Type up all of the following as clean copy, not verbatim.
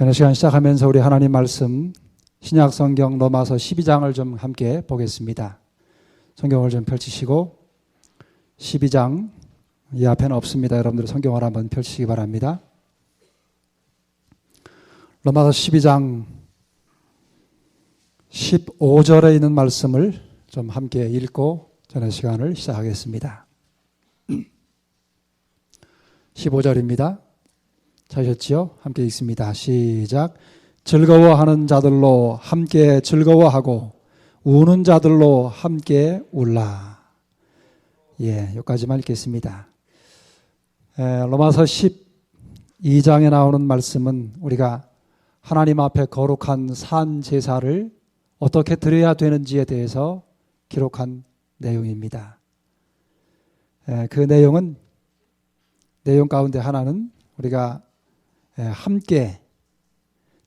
저녁 시간 시작하면서 우리 하나님 말씀 신약 성경 로마서 12장을 좀 함께 보겠습니다. 성경을 좀 펼치시고 12장 이 앞에는 없습니다. 여러분들 성경을 한번 펼치시기 바랍니다. 로마서 12장 15절에 있는 말씀을 좀 함께 읽고 저녁 시간을 시작하겠습니다. 15절입니다. 찾으셨지요? 함께 읽습니다. 시작. 즐거워하는 자들로 함께 즐거워하고 우는 자들로 함께 울라. 여기까지만 읽겠습니다. 로마서 12장에 나오는 말씀은 우리가 하나님 앞에 거룩한 산 제사를 어떻게 드려야 되는지에 대해서 기록한 내용입니다. 그 내용 가운데 하나는 우리가 함께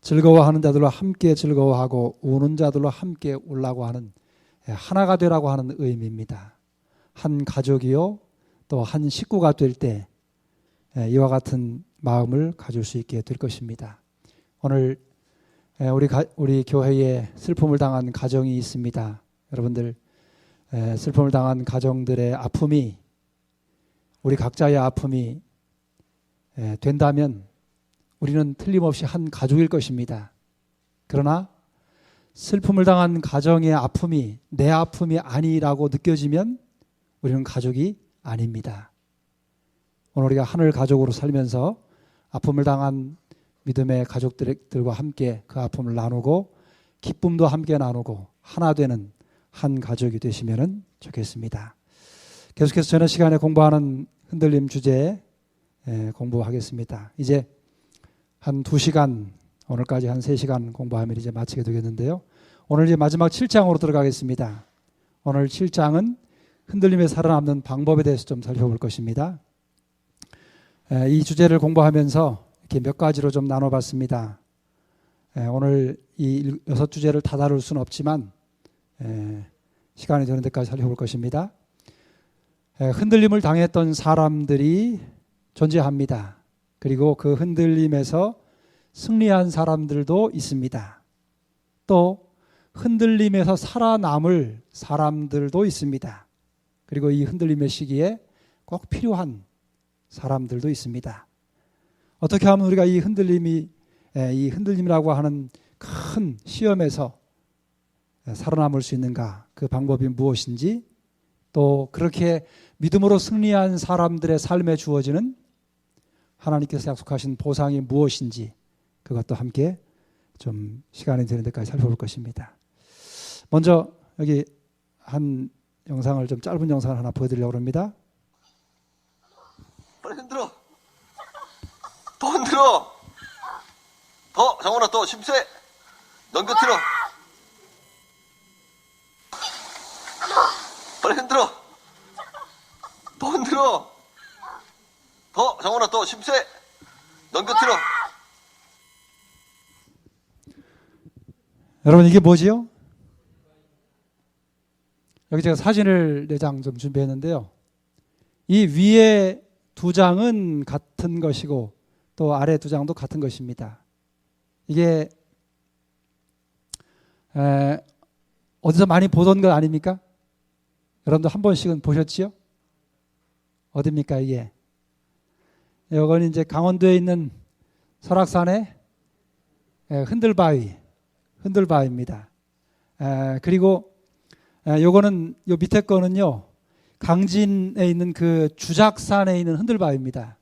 즐거워하는 자들로 함께 즐거워하고 우는 자들로 함께 울라고 하는 하나가 되라고 하는 의미입니다. 한 가족이요 또 한 식구가 될 때 이와 같은 마음을 가질 수 있게 될 것입니다. 오늘 우리 교회에 슬픔을 당한 가정이 있습니다. 여러분들 슬픔을 당한 가정들의 아픔이 우리 각자의 아픔이 된다면 우리는 틀림없이 한 가족일 것입니다. 그러나 슬픔을 당한 가정의 아픔이 내 아픔이 아니라고 느껴지면 우리는 가족이 아닙니다. 오늘 우리가 하늘 가족으로 살면서 아픔을 당한 믿음의 가족들과 함께 그 아픔을 나누고 기쁨도 함께 나누고 하나 되는 한 가족이 되시면 좋겠습니다. 계속해서 저녁 시간에 공부하는 흔들림 주제에 공부하겠습니다. 이제 한 2시간, 오늘까지 한 3시간 공부하면 이제 마치게 되겠는데요. 오늘 이제 마지막 7장으로 들어가겠습니다. 오늘 7장은 흔들림에 살아남는 방법에 대해서 좀 살펴볼 것입니다. 이 주제를 공부하면서 이렇게 몇 가지로 좀 나눠봤습니다. 오늘 이 6주제를 다 다룰 수는 없지만 시간이 되는 데까지 살펴볼 것입니다. 흔들림을 당했던 사람들이 존재합니다. 그리고 그 흔들림에서 승리한 사람들도 있습니다. 또 흔들림에서 살아남을 사람들도 있습니다. 그리고 이 흔들림의 시기에 꼭 필요한 사람들도 있습니다. 어떻게 하면 우리가 이 흔들림이라고 하는 큰 시험에서 살아남을 수 있는가? 그 방법이 무엇인지, 또 그렇게 믿음으로 승리한 사람들의 삶에 주어지는 하나님께서 약속하신 보상이 무엇인지 그것도 함께 좀 시간이 되는 데까지 살펴볼 것입니다. 먼저 여기 한 영상을 좀 짧은 영상을 하나 보여드리려고 합니다. 빨리 흔들어. 더 흔들어. 더 정원아 더 심세. 넘겨뜨려. 빨리 흔들어. 더 흔들어. 더 정원아 더 심세. 넘겨뜨려. 여러분 이게 뭐지요? 여기 제가 사진을 4장 좀 준비했는데요. 이 위에 2장은 같은 것이고 또 아래 2장도 같은 것입니다. 이게 어디서 많이 보던 것 아닙니까? 여러분도 한 번씩은 보셨지요? 어디입니까 이게? 이건 강원도에 있는 설악산의 흔들바위입니다. 그리고 요거는 요 밑에 거는요 강진에 있는 그 주작산에 있는 흔들바위입니다.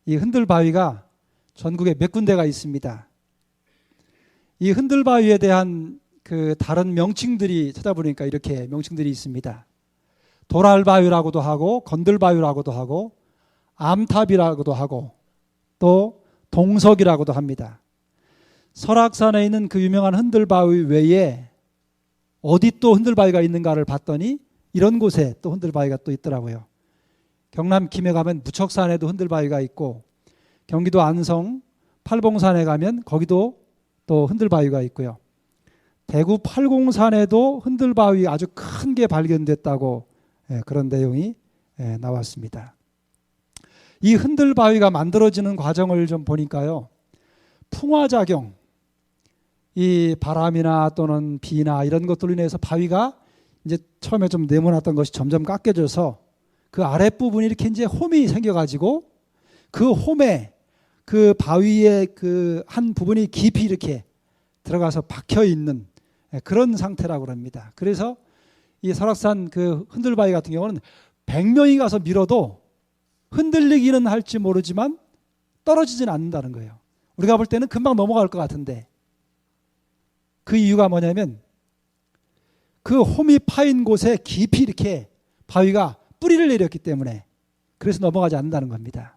이 흔들바위가 전국에 몇 군데가 있습니다. 이 흔들바위에 대한 그 다른 명칭들이 찾아보니까 이렇게 명칭들이 있습니다. 도랄바위라고도 하고 건들바위라고도 하고 암탑이라고도 하고 또 동석이라고도 합니다. 설악산에 있는 그 유명한 흔들바위 외에 어디 또 흔들바위가 있는가를 봤더니 이런 곳에 또 흔들바위가 또 있더라고요. 경남 김해 가면 무척산에도 흔들바위가 있고 경기도 안성 팔봉산에 가면 거기도 또 흔들바위가 있고요. 대구 팔공산에도 흔들바위 아주 큰 게 발견됐다고 그런 내용이 나왔습니다. 이 흔들바위가 만들어지는 과정을 좀 보니까요. 풍화작용, 이 바람이나 또는 비나 이런 것들로 인해서 바위가 이제 처음에 좀 네모났던 것이 점점 깎여져서 그 아랫부분이 이렇게 이제 홈이 생겨가지고 그 홈에 그 바위의 그 한 부분이 깊이 이렇게 들어가서 박혀 있는 그런 상태라고 합니다. 그래서 이 설악산 그 흔들바위 같은 경우는 100명이 가서 밀어도 흔들리기는 할지 모르지만 떨어지진 않는다는 거예요. 우리가 볼 때는 금방 넘어갈 것 같은데 그 이유가 뭐냐면 그 홈이 파인 곳에 깊이 이렇게 바위가 뿌리를 내렸기 때문에 그래서 넘어가지 않는다는 겁니다.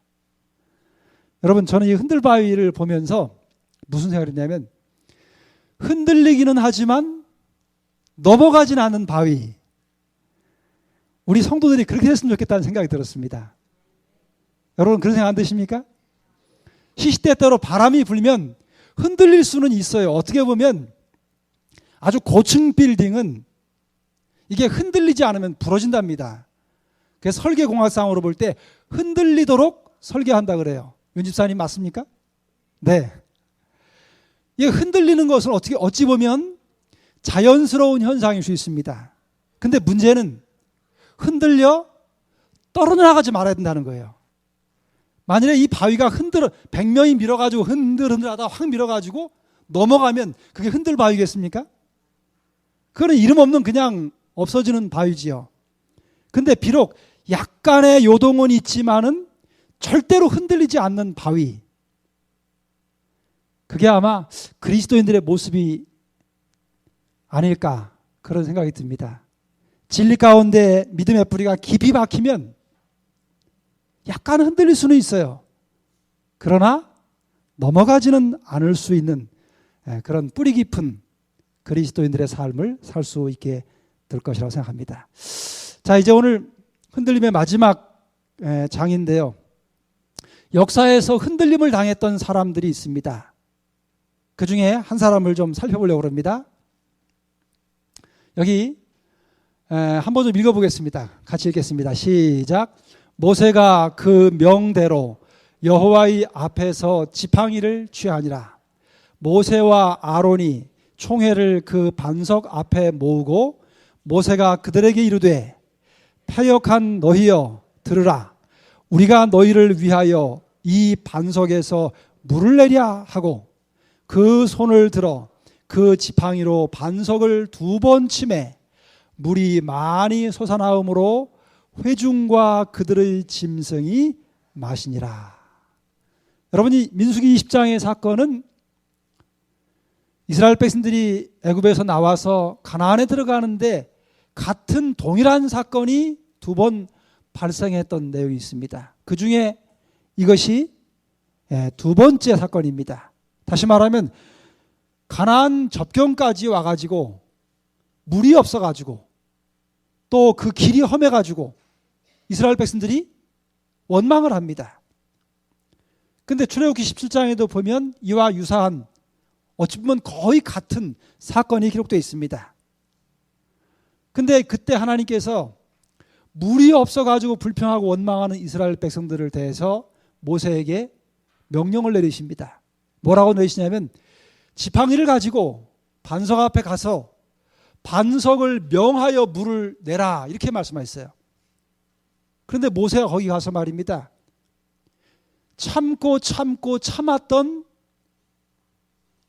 여러분, 저는 이 흔들바위를 보면서 무슨 생각을 했냐면 흔들리기는 하지만 넘어가진 않는 바위, 우리 성도들이 그렇게 됐으면 좋겠다는 생각이 들었습니다. 여러분 그런 생각 안 드십니까? 시시때때로 바람이 불면 흔들릴 수는 있어요. 어떻게 보면 아주 고층 빌딩은 이게 흔들리지 않으면 부러진답니다. 그래서 설계공학상으로 볼 때 흔들리도록 설계한다 그래요. 윤 집사님 맞습니까? 네. 이게 흔들리는 것은 어찌 보면 자연스러운 현상일 수 있습니다. 근데 문제는 흔들려 떨어나가지 말아야 된다는 거예요. 만일에 이 바위가 100명이 밀어가지고 흔들흔들하다 확 밀어가지고 넘어가면 그게 흔들바위겠습니까? 그거는 이름 없는 그냥 없어지는 바위지요. 근데 비록 약간의 요동은 있지만은 절대로 흔들리지 않는 바위. 그게 아마 그리스도인들의 모습이 아닐까 그런 생각이 듭니다. 진리 가운데 믿음의 뿌리가 깊이 박히면 약간 흔들릴 수는 있어요. 그러나 넘어가지는 않을 수 있는 그런 뿌리 깊은 그리스도인들의 삶을 살 수 있게 될 것이라고 생각합니다. 자, 이제 오늘 흔들림의 마지막 장인데요. 역사에서 흔들림을 당했던 사람들이 있습니다. 그 중에 한 사람을 좀 살펴보려고 합니다. 여기 한번 좀 읽어보겠습니다. 같이 읽겠습니다. 시작. 모세가 그 명대로 여호와의 앞에서 지팡이를 취하니라. 모세와 아론이 총회를 그 반석 앞에 모으고 모세가 그들에게 이르되 패역한 너희여 들으라. 우리가 너희를 위하여 이 반석에서 물을 내랴 하고 그 손을 들어 그 지팡이로 반석을 2번 치매 물이 많이 솟아나오므로 회중과 그들의 짐승이 마시니라. 여러분이 민수기 20장의 사건은 이스라엘 백성들이 애굽에서 나와서 가나안에 들어가는데 같은 동일한 사건이 2번 발생했던 내용이 있습니다. 그 중에 이것이 2번째 사건입니다. 다시 말하면 가나안 접경까지 와가지고 물이 없어가지고 또 그 길이 험해가지고 이스라엘 백성들이 원망을 합니다. 근데 출애굽기 17장에도 보면 이와 유사한 어찌 보면 거의 같은 사건이 기록되어 있습니다. 근데 그때 하나님께서 물이 없어가지고 불평하고 원망하는 이스라엘 백성들을 대해서 모세에게 명령을 내리십니다. 뭐라고 내리시냐면 지팡이를 가지고 반석 앞에 가서 반석을 명하여 물을 내라 이렇게 말씀하셨어요. 그런데 모세가 거기 가서 말입니다. 참고 참았던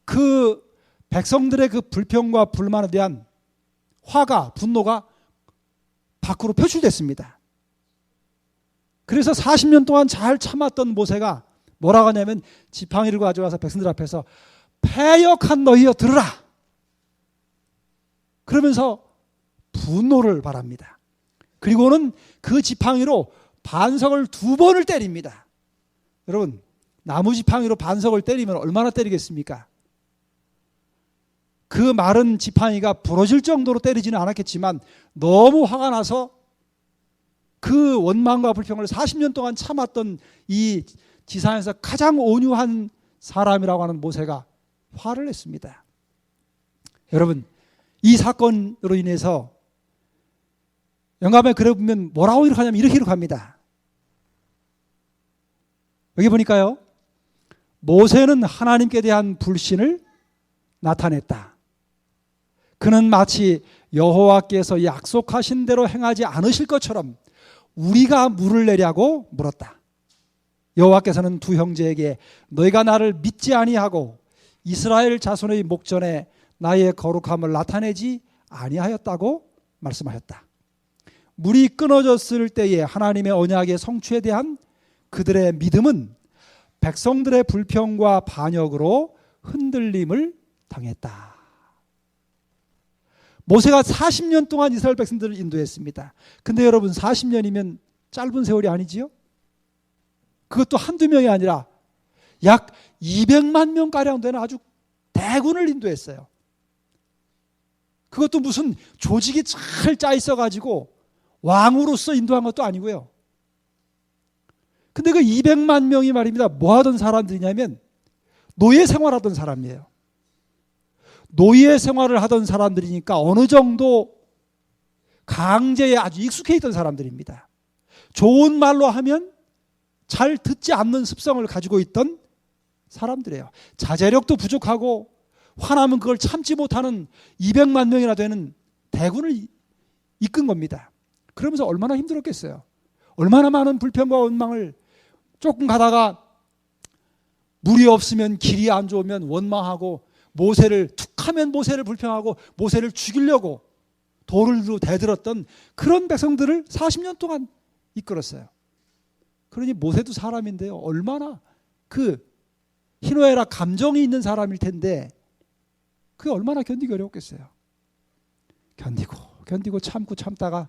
그 백성들의 그 불평과 불만에 대한 화가 분노가 밖으로 표출됐습니다. 그래서 40년 동안 잘 참았던 모세가 뭐라고 하냐면 지팡이를 가져와서 백성들 앞에서 패역한 너희여 들으라. 그러면서 분노를 발합니다. 그리고는 그 지팡이로 반석을 2번을 때립니다. 여러분, 나무 지팡이로 반석을 때리면 얼마나 때리겠습니까? 그 마른 지팡이가 부러질 정도로 때리지는 않았겠지만 너무 화가 나서 그 원망과 불평을 40년 동안 참았던 이 지상에서 가장 온유한 사람이라고 하는 모세가 화를 냈습니다. 여러분, 이 사건으로 인해서 영감에 글에 보면 뭐라고 이렇게 하냐면 이렇게 합니다. 여기 보니까요, 모세는 하나님께 대한 불신을 나타냈다. 그는 마치 여호와께서 약속하신 대로 행하지 않으실 것처럼 우리가 물을 내려고 물었다. 여호와께서는 두 형제에게 너희가 나를 믿지 아니하고 이스라엘 자손의 목전에 나의 거룩함을 나타내지 아니하였다고 말씀하셨다. 물이 끊어졌을 때에 하나님의 언약의 성취에 대한 그들의 믿음은 백성들의 불평과 반역으로 흔들림을 당했다. 모세가 40년 동안 이스라엘 백성들을 인도했습니다. 근데 여러분 40년이면 짧은 세월이 아니지요? 그것도 한두 명이 아니라 약 200만 명가량 되는 아주 대군을 인도했어요. 그것도 무슨 조직이 잘 짜 있어가지고 왕으로서 인도한 것도 아니고요. 근데 그 200만 명이 말입니다. 뭐 하던 사람들이냐면 노예 생활하던 사람이에요. 노예 생활을 하던 사람들이니까 어느 정도 강제에 아주 익숙해 있던 사람들입니다. 좋은 말로 하면 잘 듣지 않는 습성을 가지고 있던 사람들이에요. 자제력도 부족하고 화나면 그걸 참지 못하는 200만 명이나 되는 대군을 이끈 겁니다. 그러면서 얼마나 힘들었겠어요. 얼마나 많은 불평과 원망을, 조금 가다가 물이 없으면 길이 안 좋으면 원망하고 모세를 툭하면 모세를 불평하고 모세를 죽이려고 돌을 대들었던 그런 백성들을 40년 동안 이끌었어요. 그러니 모세도 사람인데요. 얼마나 그 희노애락 감정이 있는 사람일 텐데 그게 얼마나 견디기 어려웠겠어요. 견디고 참다가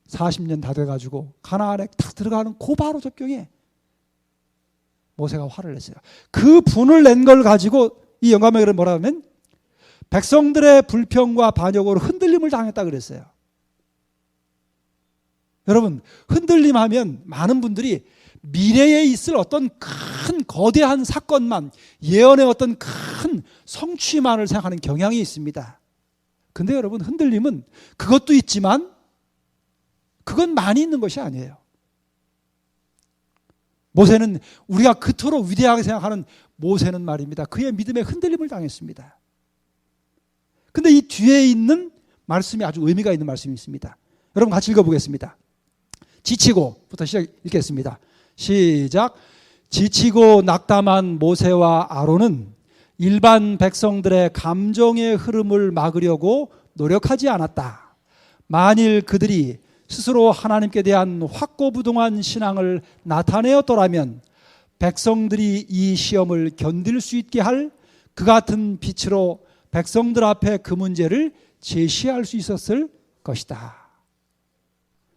40년 다 돼가지고 가나안에 탁 들어가는 그 바로 접경에 모세가 화를 냈어요. 그 분을 낸 걸 가지고 이 영감의 글은 뭐라 하면 백성들의 불평과 반역으로 흔들림을 당했다 그랬어요. 여러분, 흔들림 하면 많은 분들이 미래에 있을 어떤 큰 거대한 사건만, 예언의 어떤 큰 성취만을 생각하는 경향이 있습니다. 근데 여러분, 흔들림은 그것도 있지만 그건 많이 있는 것이 아니에요. 모세는 우리가 그토록 위대하게 생각하는 모세는 말입니다. 그의 믿음에 흔들림을 당했습니다. 근데 이 뒤에 있는 말씀이 아주 의미가 있는 말씀이 있습니다. 여러분 같이 읽어보겠습니다. 지치고부터 읽겠습니다. 시작. 지치고 낙담한 모세와 아론은 일반 백성들의 감정의 흐름을 막으려고 노력하지 않았다. 만일 그들이 스스로 하나님께 대한 확고부동한 신앙을 나타내었더라면 백성들이 이 시험을 견딜 수 있게 할 그 같은 빛으로 백성들 앞에 그 문제를 제시할 수 있었을 것이다.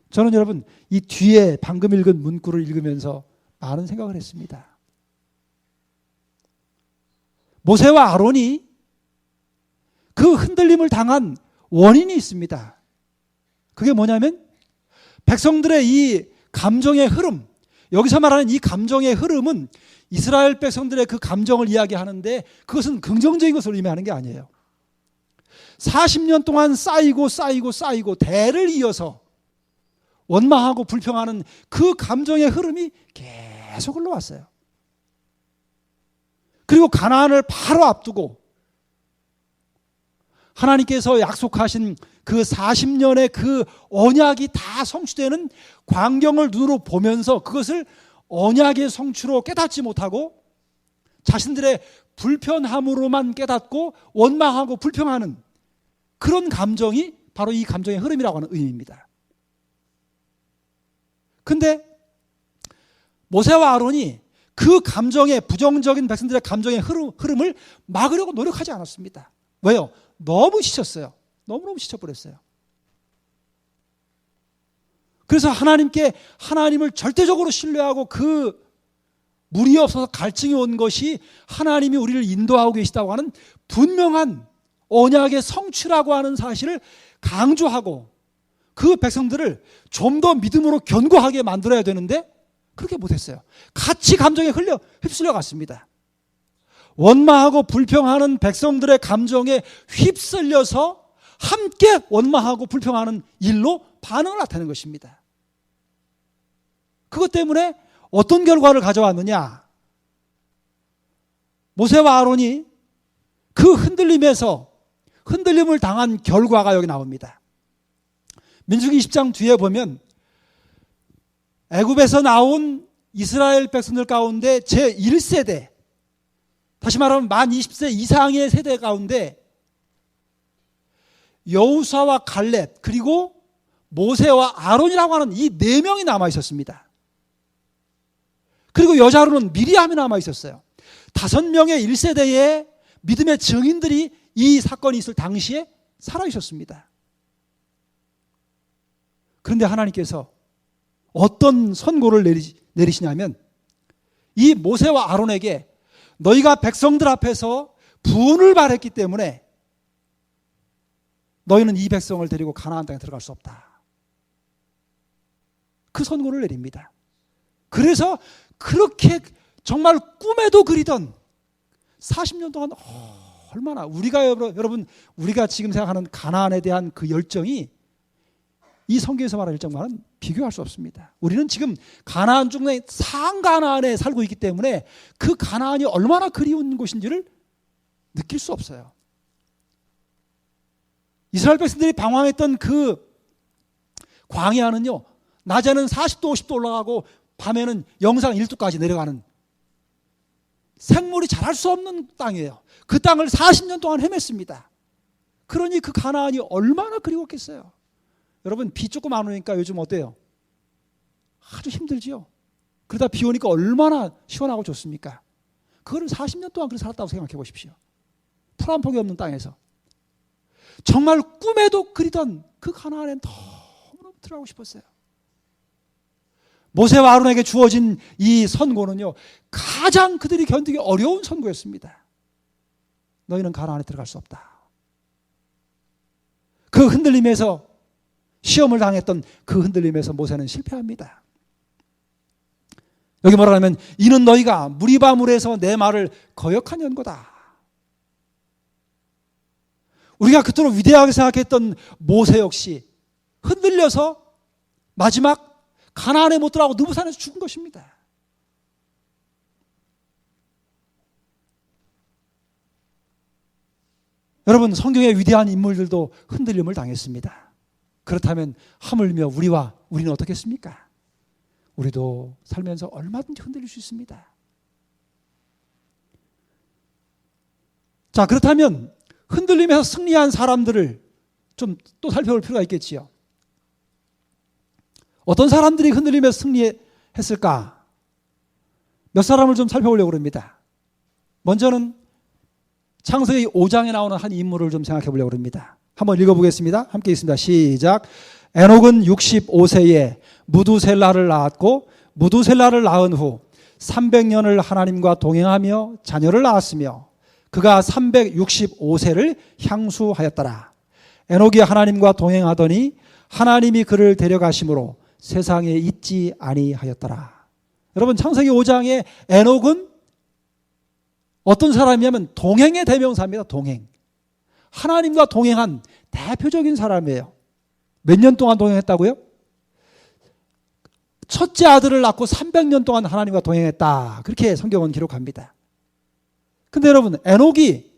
저는 여러분 이 뒤에 방금 읽은 문구를 읽으면서 많은 생각을 했습니다. 모세와 아론이 그 흔들림을 당한 원인이 있습니다. 그게 뭐냐면 백성들의 이 감정의 흐름, 여기서 말하는 이 감정의 흐름은 이스라엘 백성들의 그 감정을 이야기하는데 그것은 긍정적인 것을 의미하는 게 아니에요. 40년 동안 쌓이고 대를 이어서 원망하고 불평하는 그 감정의 흐름이 계속 흘러왔어요. 그리고 가나안을 바로 앞두고 하나님께서 약속하신 그 40년의 그 언약이 다 성취되는 광경을 눈으로 보면서 그것을 언약의 성취로 깨닫지 못하고 자신들의 불편함으로만 깨닫고 원망하고 불평하는 그런 감정이 바로 이 감정의 흐름이라고 하는 의미입니다. 근데 모세와 아론이 그 감정의 부정적인 백성들의 감정의 흐름을 막으려고 노력하지 않았습니다. 왜요? 너무 지쳤어요. 너무너무 지쳐버렸어요. 그래서 하나님을 절대적으로 신뢰하고 그 물이 없어서 갈증이 온 것이 하나님이 우리를 인도하고 계시다고 하는 분명한 언약의 성취라고 하는 사실을 강조하고 그 백성들을 좀 더 믿음으로 견고하게 만들어야 되는데 그렇게 못했어요. 같이 감정에 휩쓸려 갔습니다. 원망하고 불평하는 백성들의 감정에 휩쓸려서 함께 원망하고 불평하는 일로 반응을 나타내는 것입니다. 그것 때문에 어떤 결과를 가져왔느냐? 모세와 아론이 그 흔들림을 당한 결과가 여기 나옵니다. 민수기 20장 뒤에 보면 애굽에서 나온 이스라엘 백성들 가운데 제1세대, 다시 말하면 만 20세 이상의 세대 가운데 여호수아와 갈렙 그리고 모세와 아론이라고 하는 이 4명이 남아 있었습니다. 그리고 여자로는 미리암이 남아 있었어요. 5명의 1세대의 믿음의 증인들이 이 사건이 있을 당시에 살아 있었습니다. 그런데 하나님께서 어떤 선고를 내리시냐면 이 모세와 아론에게 너희가 백성들 앞에서 부은을 발했기 때문에 너희는 이 백성을 데리고 가나안 땅에 들어갈 수 없다. 그 선고를 내립니다. 그래서 그렇게 정말 꿈에도 그리던 40년 동안 얼마나 여러분 우리가 지금 생각하는 가나안에 대한 그 열정이 이 성경에서 말하는 열정과는 비교할 수 없습니다. 우리는 지금 가나안 중에 상가나안에 살고 있기 때문에 그 가나안이 얼마나 그리운 곳인지를 느낄 수 없어요. 이스라엘 백성들이 방황했던 그 광야는요, 낮에는 40도 50도 올라가고 밤에는 영상 1도까지 내려가는 생물이 자랄 수 없는 땅이에요. 그 땅을 40년 동안 헤맸습니다. 그러니 그 가나안이 얼마나 그리웠겠어요. 여러분, 비 조금 안 오니까 요즘 어때요? 아주 힘들지요. 그러다 비 오니까 얼마나 시원하고 좋습니까? 그거를 40년 동안 그렇게 살았다고 생각해 보십시오. 풀 한 폭이 없는 땅에서. 정말 꿈에도 그리던 그 가나안엔 너무너무 들어가고 싶었어요. 모세와 아론에게 주어진 이 선고는요, 가장 그들이 견디기 어려운 선고였습니다. 너희는 가나안에 들어갈 수 없다. 그 흔들림에서, 시험을 당했던 그 흔들림에서 모세는 실패합니다. 여기 뭐라 하면 이는 너희가 무리바 물에서 내 말을 거역한 연고다. 우리가 그토록 위대하게 생각했던 모세 역시 흔들려서 마지막 가나안에 못 들어가고 느부산에서 죽은 것입니다. 여러분, 성경의 위대한 인물들도 흔들림을 당했습니다. 그렇다면 하물며 우리는 어떻겠습니까? 우리도 살면서 얼마든지 흔들릴 수 있습니다. 자, 그렇다면 흔들림에서 승리한 사람들을 좀 또 살펴볼 필요가 있겠지요. 어떤 사람들이 흔들림에서 승리했을까? 몇 사람을 좀 살펴보려고 합니다. 먼저는 창세기 5장에 나오는 한 인물을 좀 생각해 보려고 합니다. 한번 읽어보겠습니다. 함께 있습니다. 시작. 에녹은 65세에 무두셀라를 낳았고 무두셀라를 낳은 후 300년을 하나님과 동행하며 자녀를 낳았으며 그가 365세를 향수하였더라. 에녹이 하나님과 동행하더니 하나님이 그를 데려가심으로 세상에 있지 아니하였더라. 여러분, 창세기 5장의 에녹은 어떤 사람이냐면 동행의 대명사입니다. 동행. 하나님과 동행한 대표적인 사람이에요. 몇 년 동안 동행했다고요? 첫째 아들을 낳고 300년 동안 하나님과 동행했다. 그렇게 성경은 기록합니다. 근데 여러분, 에녹이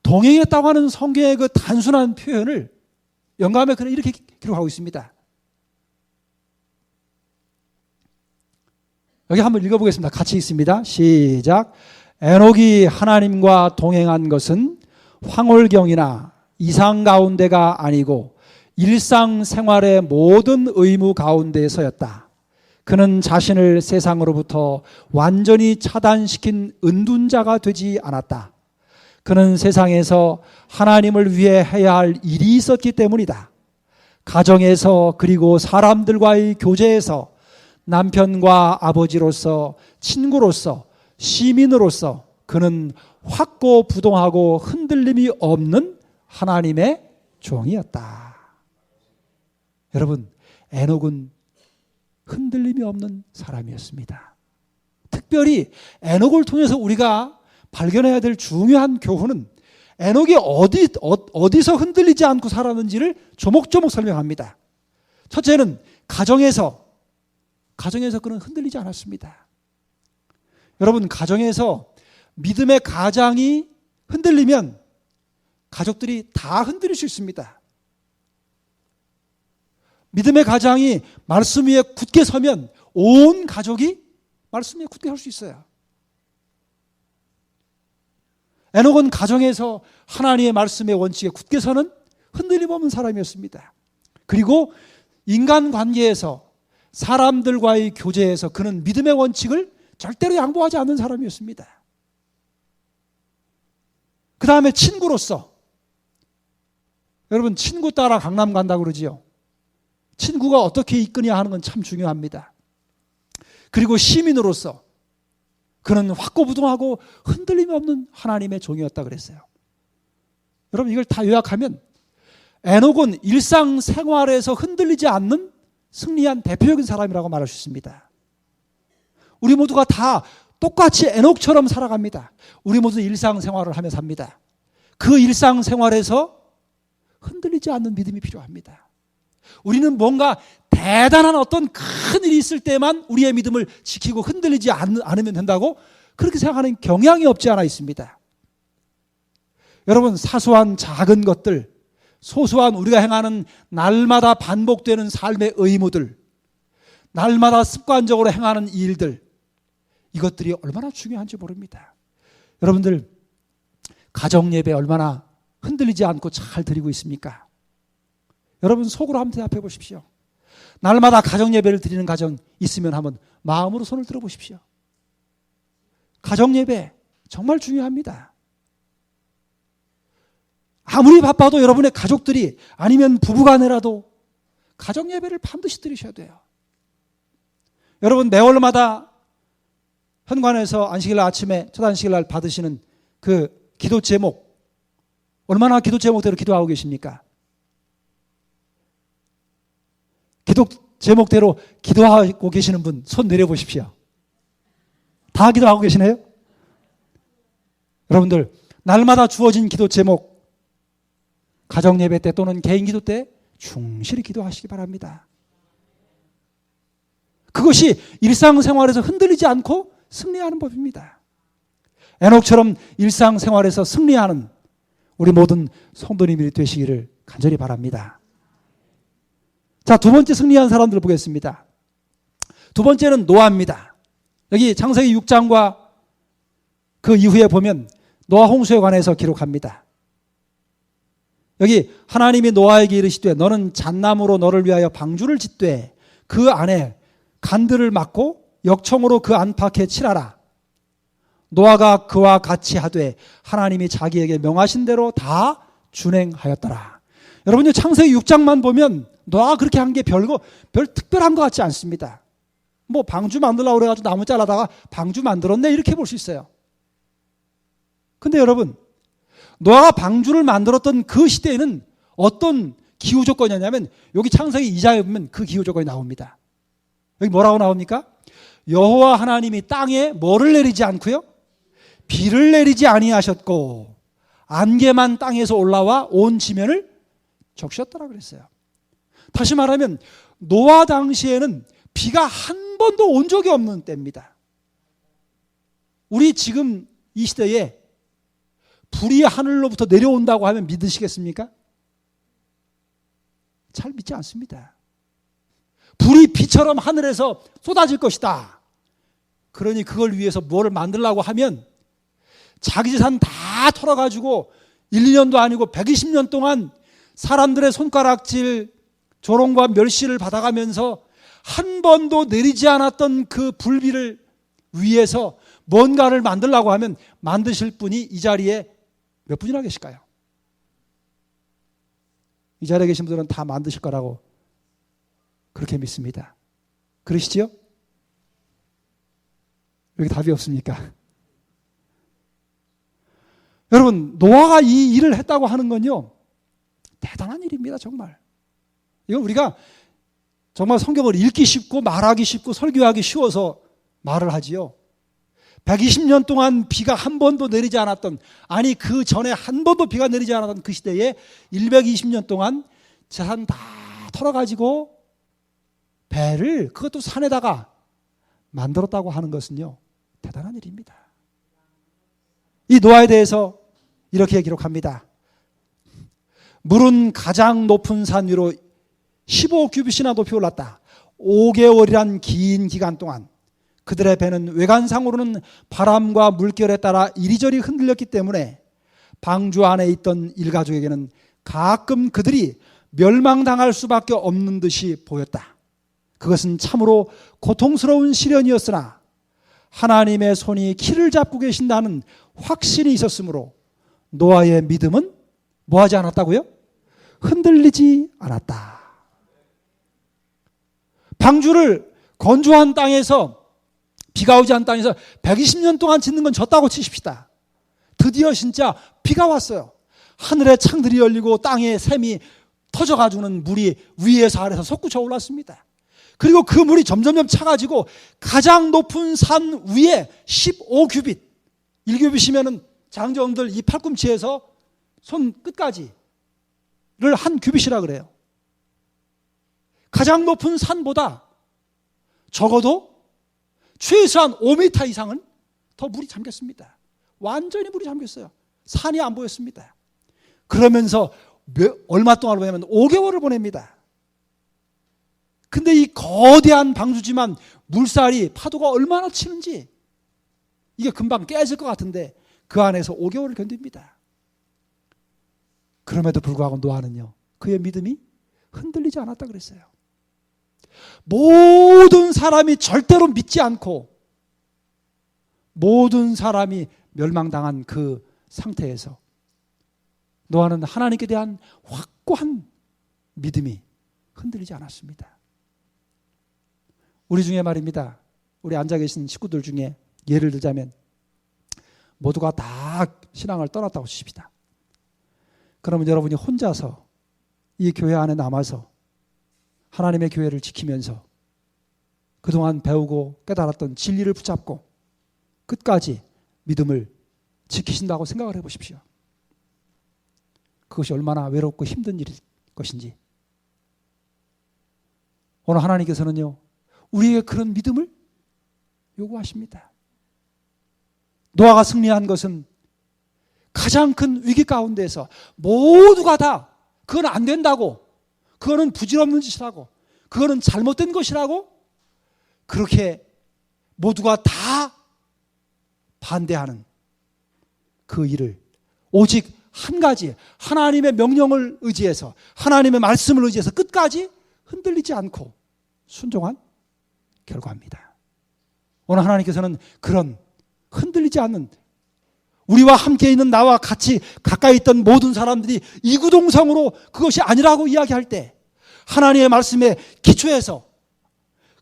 동행했다고 하는 성경의 그 단순한 표현을 영감의 글에 이렇게 기록하고 있습니다. 여기 한번 읽어보겠습니다. 같이 읽습니다. 시작. 에녹이 하나님과 동행한 것은 황홀경이나 이상 가운데가 아니고 일상생활의 모든 의무 가운데서였다. 그는 자신을 세상으로부터 완전히 차단시킨 은둔자가 되지 않았다. 그는 세상에서 하나님을 위해 해야 할 일이 있었기 때문이다. 가정에서 그리고 사람들과의 교제에서 남편과 아버지로서, 친구로서, 시민으로서 그는 확고부동하고 흔들림이 없는 하나님의 종이었다. 여러분, 에녹은 흔들림이 없는 사람이었습니다. 특별히 에녹을 통해서 우리가 발견해야 될 중요한 교훈은 에녹이 어디서 흔들리지 않고 살았는지를 조목조목 설명합니다. 첫째는 가정에서 그는 흔들리지 않았습니다. 여러분, 가정에서 믿음의 가장이 흔들리면 가족들이 다 흔들릴 수 있습니다. 믿음의 가장이 말씀 위에 굳게 서면 온 가족이 말씀 위에 굳게 설 수 있어요. 에녹은 가정에서 하나님의 말씀의 원칙에 굳게 서는 흔들림 없는 사람이었습니다. 그리고 인간관계에서 사람들과의 교제에서 그는 믿음의 원칙을 절대로 양보하지 않는 사람이었습니다. 그 다음에 친구로서, 여러분, 친구 따라 강남 간다고 그러지요. 친구가 어떻게 이끄냐 하는 건 참 중요합니다. 그리고 시민으로서 그는 확고부동하고 흔들림이 없는 하나님의 종이었다 그랬어요. 여러분, 이걸 다 요약하면 에녹은 일상생활에서 흔들리지 않는 승리한 대표적인 사람이라고 말할 수 있습니다. 우리 모두가 다 똑같이 에녹처럼 살아갑니다. 우리 모두 일상생활을 하며 삽니다. 그 일상생활에서 흔들리지 않는 믿음이 필요합니다. 우리는 뭔가 대단한 어떤 큰 일이 있을 때만 우리의 믿음을 지키고 흔들리지 않으면 된다고 그렇게 생각하는 경향이 없지 않아 있습니다. 여러분, 사소한 작은 것들, 소소한 우리가 행하는 날마다 반복되는 삶의 의무들, 날마다 습관적으로 행하는 일들, 이것들이 얼마나 중요한지 모릅니다. 여러분들, 가정 예배 얼마나 흔들리지 않고 잘 드리고 있습니까? 여러분, 속으로 한번 대답해 보십시오. 날마다 가정 예배를 드리는 가정 있으면 한번 마음으로 손을 들어 보십시오. 가정 예배 정말 중요합니다. 아무리 바빠도 여러분의 가족들이 아니면 부부간에라도 가정 예배를 반드시 드리셔야 돼요. 여러분, 매월마다 현관에서 안식일 아침에 첫 안식일 날 받으시는 그 기도 제목, 얼마나 기도 제목대로 기도하고 계십니까? 기도 제목대로 기도하고 계시는 분 손 내려보십시오. 다 기도하고 계시네요? 여러분들, 날마다 주어진 기도 제목, 가정 예배 때 또는 개인 기도 때 충실히 기도하시기 바랍니다. 그것이 일상생활에서 흔들리지 않고 승리하는 법입니다. 에녹처럼 일상생활에서 승리하는 우리 모든 성도님들이 되시기를 간절히 바랍니다. 자, 두 번째 승리한 사람들 보겠습니다. 두 번째는 노아입니다. 여기 창세기 6장과 그 이후에 보면 노아 홍수에 관해서 기록합니다. 여기 하나님이 노아에게 이르시되 너는 잣나무로 너를 위하여 방주를 짓되 그 안에 간들을 막고 역청으로 그 안팎에 칠하라. 노아가 그와 같이 하되 하나님이 자기에게 명하신 대로 다 준행하였더라. 여러분요, 창세기 6장만 보면 노아가 그렇게 한 게 별 특별한 것 같지 않습니다. 뭐 방주 만들려고 그래가지고 나무 잘라다가 방주 만들었네 이렇게 볼 수 있어요. 근데 여러분, 노아가 방주를 만들었던 그 시대에는 어떤 기후 조건이었냐면 여기 창세기 2장에 보면 그 기후 조건이 나옵니다. 여기 뭐라고 나옵니까? 여호와 하나님이 땅에 뭐를 내리지 않고요? 비를 내리지 아니하셨고 안개만 땅에서 올라와 온 지면을 적셨더라 그랬어요. 다시 말하면 노아 당시에는 비가 한 번도 온 적이 없는 때입니다. 우리 지금 이 시대에 불이 하늘로부터 내려온다고 하면 믿으시겠습니까? 잘 믿지 않습니다. 불이 비처럼 하늘에서 쏟아질 것이다. 그러니 그걸 위해서 뭐를 만들려고 하면 자기 재산 다 털어가지고 1년도 아니고 120년 동안 사람들의 손가락질, 조롱과 멸시를 받아가면서 한 번도 내리지 않았던 그 불비를 위해서 뭔가를 만들려고 하면 만드실 분이 이 자리에 몇 분이나 계실까요? 이 자리에 계신 분들은 다 만드실 거라고 그렇게 믿습니다. 그러시지요? 여기 답이 없습니까? 여러분, 노아가 이 일을 했다고 하는 건요, 대단한 일입니다. 정말. 이건 우리가 정말 성경을 읽기 쉽고 말하기 쉽고 설교하기 쉬워서 말을 하지요. 120년 동안 비가 한 번도 내리지 않았던, 아니 그 전에 한 번도 비가 내리지 않았던 그 시대에 120년 동안 재산 다 털어가지고 배를 그것도 산에다가 만들었다고 하는 것은요, 대단한 일입니다. 이 노아에 대해서 이렇게 기록합니다. 물은 가장 높은 산 위로 15규빗이나 높이 올랐다. 5개월이란 긴 기간 동안 그들의 배는 외관상으로는 바람과 물결에 따라 이리저리 흔들렸기 때문에 방주 안에 있던 일가족에게는 가끔 그들이 멸망당할 수밖에 없는 듯이 보였다. 그것은 참으로 고통스러운 시련이었으나 하나님의 손이 키를 잡고 계신다는 확신이 있었으므로 노아의 믿음은 뭐하지 않았다고요? 흔들리지 않았다. 방주를 건조한 땅에서, 비가 오지 않은 땅에서 120년 동안 짓는 건 졌다고 치십시다. 드디어 진짜 비가 왔어요. 하늘에 창들이 열리고 땅에 샘이 터져가지고는 물이 위에서 아래서 솟구쳐 올랐습니다. 그리고 그 물이 점점점 차가지고 가장 높은 산 위에 15규빗, 1규빗이면은 장정들 이 팔꿈치에서 손 끝까지를 한 규빗이라 그래요. 가장 높은 산보다 적어도 최소한 5m 이상은 더 물이 잠겼습니다. 완전히 물이 잠겼어요. 산이 안 보였습니다. 그러면서 얼마 동안을 보내면 5개월을 보냅니다. 근데 이 거대한 방주지만 물살이 파도가 얼마나 치는지 이게 금방 깨질 것 같은데 그 안에서 5개월을 견딥니다. 그럼에도 불구하고 노아는요, 그의 믿음이 흔들리지 않았다 그랬어요. 모든 사람이 절대로 믿지 않고 모든 사람이 멸망당한 그 상태에서 노아는 하나님께 대한 확고한 믿음이 흔들리지 않았습니다. 우리 중에 말입니다. 우리 앉아 계신 식구들 중에 예를 들자면 모두가 다 신앙을 떠났다고 치십시다. 그러면 여러분이 혼자서 이 교회 안에 남아서 하나님의 교회를 지키면서 그동안 배우고 깨달았던 진리를 붙잡고 끝까지 믿음을 지키신다고 생각을 해보십시오. 그것이 얼마나 외롭고 힘든 일일 것인지. 오늘 하나님께서는요, 우리에게 그런 믿음을 요구하십니다. 노아가 승리한 것은 가장 큰 위기 가운데서 모두가 다 그건 안 된다고, 그거는 부질없는 짓이라고, 그거는 잘못된 것이라고 그렇게 모두가 다 반대하는 그 일을 오직 한 가지 하나님의 명령을 의지해서, 하나님의 말씀을 의지해서 끝까지 흔들리지 않고 순종한 결과입니다. 오늘 하나님께서는 그런 흔들리지 않는, 우리와 함께 있는 나와 같이 가까이 있던 모든 사람들이 이구동성으로 그것이 아니라고 이야기할 때 하나님의 말씀에 기초해서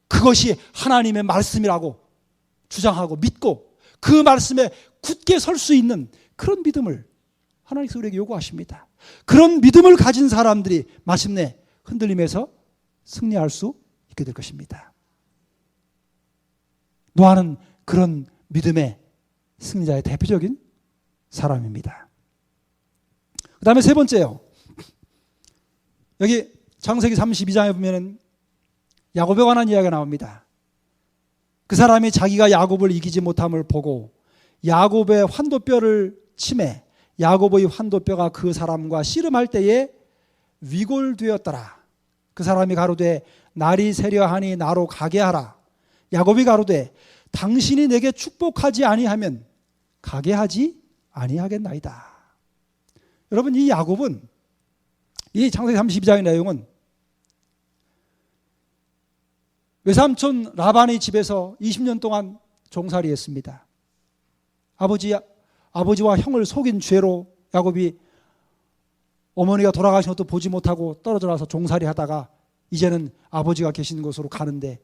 그것이 하나님의 말씀이라고 주장하고 믿고 그 말씀에 굳게 설 수 있는 그런 믿음을 하나님께서 우리에게 요구하십니다. 그런 믿음을 가진 사람들이 마침내 흔들림에서 승리할 수 있게 될 것입니다. 노아는 그런 믿음의 승리자의 대표적인 사람입니다. 그 다음에 세 번째요. 여기 창세기 32장에 보면 야곱에 관한 이야기가 나옵니다. 그 사람이 자기가 야곱을 이기지 못함을 보고 야곱의 환도뼈를 치매 야곱의 환도뼈가 그 사람과 씨름할 때에 위골되었더라. 그 사람이 가로되 날이 새려하니 나로 가게 하라. 야곱이 가로되 당신이 내게 축복하지 아니하면 가게 하지 아니하겠나이다. 여러분, 이 야곱은 이 창세기 32장의 내용은 외삼촌 라반의 집에서 20년 동안 종살이했습니다. 아버지와 형을 속인 죄로 야곱이 어머니가 돌아가신 것도 보지 못하고 떨어져 나서 종살이하다가 이제는 아버지가 계신 곳으로 가는데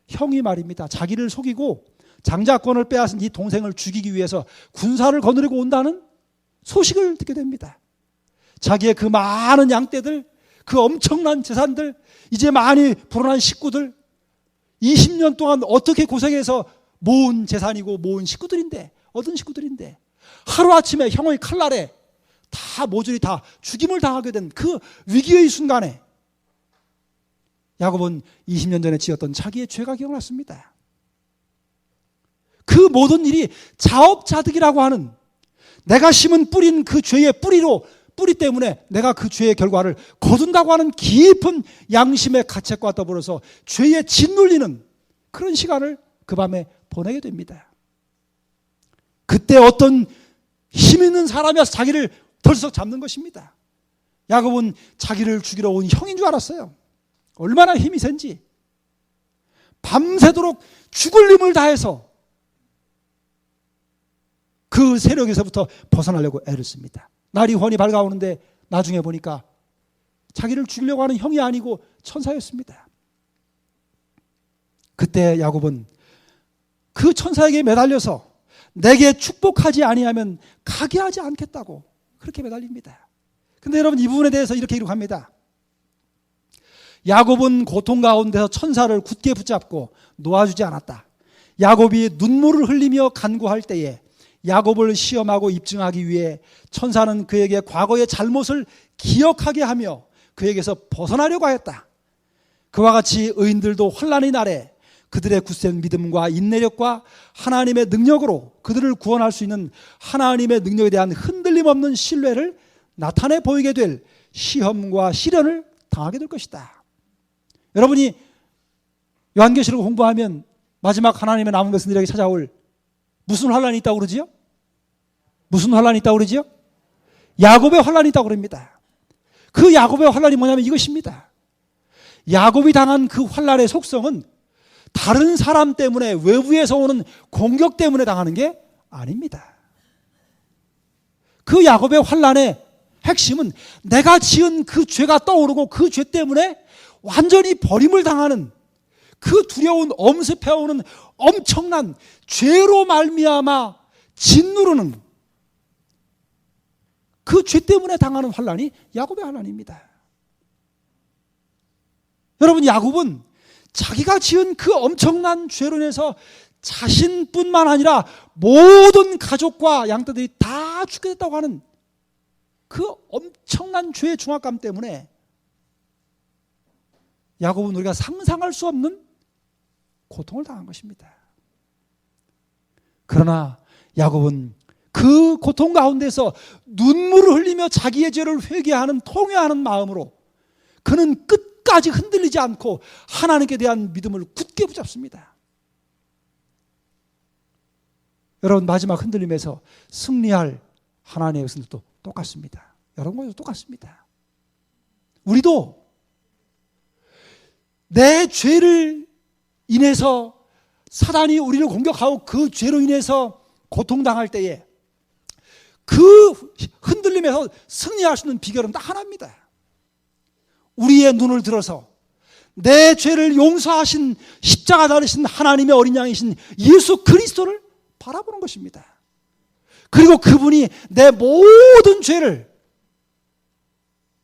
형이 말입니다. 자기를 속이고 장자권을 빼앗은 이 동생을 죽이기 위해서 군사를 거느리고 온다는 소식을 듣게 됩니다. 자기의 그 많은 양떼들, 그 엄청난 재산들, 이제 많이 불어난 식구들, 20년 동안 어떻게 고생해서 모은 재산이고 모은 식구들인데, 얻은 식구들인데 하루아침에 형의 칼날에 다 모조리 다 죽임을 당하게 된 그 위기의 순간에 야곱은 20년 전에 지었던 자기의 죄가 기억났습니다. 그 모든 일이 자업자득이라고 하는, 내가 심은 뿌린 그 죄의 뿌리 때문에 내가 그 죄의 결과를 거둔다고 하는 깊은 양심의 가책과 더불어서 죄에 짓눌리는 그런 시간을 그 밤에 보내게 됩니다. 그때 어떤 힘 있는 사람이 와서 자기를 덜썩 잡는 것입니다. 야곱은 자기를 죽이러 온 형인 줄 알았어요. 얼마나 힘이 센지. 밤새도록 죽을 힘을 다해서 그 세력에서부터 벗어나려고 애를 씁니다. 날이 훤히 밝아오는데 나중에 보니까 자기를 죽이려고 하는 형이 아니고 천사였습니다. 그때 야곱은 그 천사에게 매달려서 내게 축복하지 아니하면 가게 하지 않겠다고 그렇게 매달립니다. 근데 여러분, 이 부분에 대해서 이렇게 기록합니다. 야곱은 고통 가운데서 천사를 굳게 붙잡고 놓아주지 않았다. 야곱이 눈물을 흘리며 간구할 때에 야곱을 시험하고 입증하기 위해 천사는 그에게 과거의 잘못을 기억하게 하며 그에게서 벗어나려고 하였다. 그와 같이 의인들도 환난의 날에 그들의 굳센 믿음과 인내력과 하나님의 능력으로 그들을 구원할 수 있는 하나님의 능력에 대한 흔들림 없는 신뢰를 나타내 보이게 될 시험과 시련을 당하게 될 것이다. 여러분이 요한계시록을 공부하면 마지막 하나님의 남은 백성들에게 찾아올 무슨 환란이 있다고 그러지요? 무슨 환란이 있다고 그러지요? 야곱의 환란이 있다고 그럽니다. 그 야곱의 환란이 뭐냐면 이것입니다. 야곱이 당한 그 환란의 속성은 다른 사람 때문에, 외부에서 오는 공격 때문에 당하는 게 아닙니다. 그 야곱의 환란의 핵심은 내가 지은 그 죄가 떠오르고 그 죄 때문에 완전히 버림을 당하는 그 두려운 엄습해오는 엄청난 죄로 말미암아 짓누르는 그 죄 때문에 당하는 환란이 야곱의 환란입니다. 여러분, 야곱은 자기가 지은 그 엄청난 죄로 인해서 자신뿐만 아니라 모든 가족과 양떼들이 다 죽게 됐다고 하는 그 엄청난 죄의 중압감 때문에 야곱은 우리가 상상할 수 없는 고통을 당한 것입니다. 그러나 야곱은 그 고통 가운데서 눈물을 흘리며 자기의 죄를 회개하는, 통회하는 마음으로 그는 끝까지 흔들리지 않고 하나님께 대한 믿음을 굳게 붙잡습니다. 여러분, 마지막 흔들림에서 승리할 하나님의 백성들도 똑같습니다. 여러분과 똑같습니다. 우리도 내 죄를 인해서 사단이 우리를 공격하고 그 죄로 인해서 고통당할 때에 그 흔들림에서 승리할 수 있는 비결은 딱 하나입니다. 우리의 눈을 들어서 내 죄를 용서하신 십자가 달으신 하나님의 어린 양이신 예수 그리스도를 바라보는 것입니다. 그리고 그분이 내 모든 죄를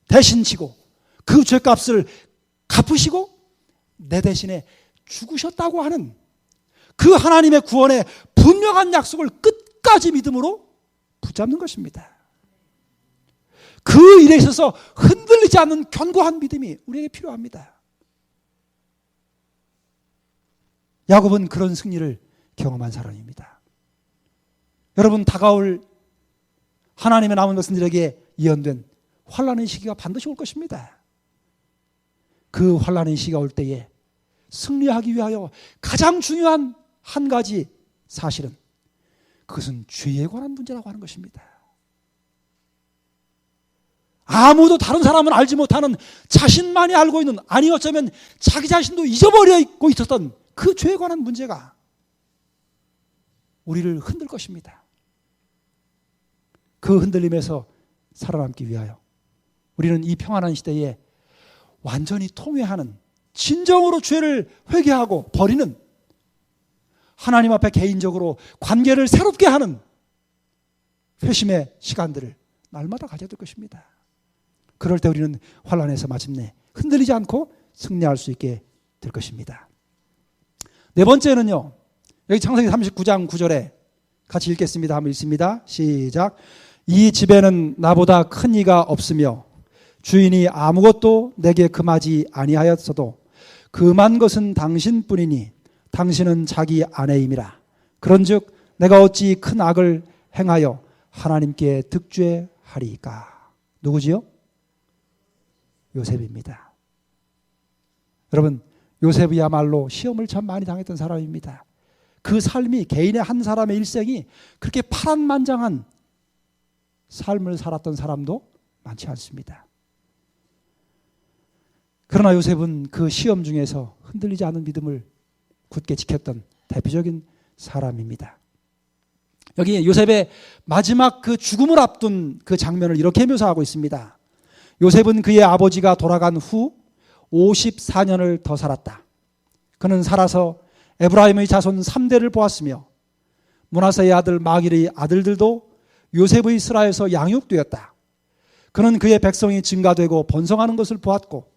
대신 지고 그 죄값을 갚으시고 내 대신에 죽으셨다고 하는 그 하나님의 구원의 분명한 약속을 끝까지 믿음으로 붙잡는 것입니다. 그 일에 있어서 흔들리지 않는 견고한 믿음이 우리에게 필요합니다. 야곱은 그런 승리를 경험한 사람입니다. 여러분, 다가올 하나님의 남은 백성들에게 예언된 환난의 시기가 반드시 올 것입니다. 그 환난의 시기가 올 때에 승리하기 위하여 가장 중요한 한 가지 사실은 그것은 죄에 관한 문제라고 하는 것입니다. 아무도 다른 사람은 알지 못하는 자신만이 알고 있는, 아니 어쩌면 자기 자신도 잊어버리고 있었던 그 죄에 관한 문제가 우리를 흔들 것입니다. 그 흔들림에서 살아남기 위하여 우리는 이 평안한 시대에 완전히 통회하는, 진정으로 죄를 회개하고 버리는, 하나님 앞에 개인적으로 관계를 새롭게 하는 회심의 시간들을 날마다 가져야 될 것입니다. 그럴 때 우리는 환난에서 마침내 흔들리지 않고 승리할 수 있게 될 것입니다. 네 번째는요, 여기 창세기 39장 9절에 같이 읽겠습니다. 한번 읽습니다. 시작. 이 집에는 나보다 큰 이가 없으며 주인이 아무것도 내게 금하지 아니하였어도 금한 것은 당신뿐이니 당신은 자기 아내임이라. 그런즉 내가 어찌 큰 악을 행하여 하나님께 득죄하리이까. 누구지요? 요셉입니다. 여러분, 요셉이야말로 시험을 참 많이 당했던 사람입니다. 그 삶이, 개인의 한 사람의 일생이 그렇게 파란만장한 삶을 살았던 사람도 많지 않습니다. 그러나 요셉은 그 시험 중에서 흔들리지 않은 믿음을 굳게 지켰던 대표적인 사람입니다. 여기 요셉의 마지막 그 죽음을 앞둔 그 장면을 이렇게 묘사하고 있습니다. 요셉은 그의 아버지가 돌아간 후 54년을 더 살았다. 그는 살아서 에브라임의 자손 3대를 보았으며 므낫세의 아들 마길의 아들들도 요셉의 슬하에서 양육되었다. 그는 그의 백성이 증가되고 번성하는 것을 보았고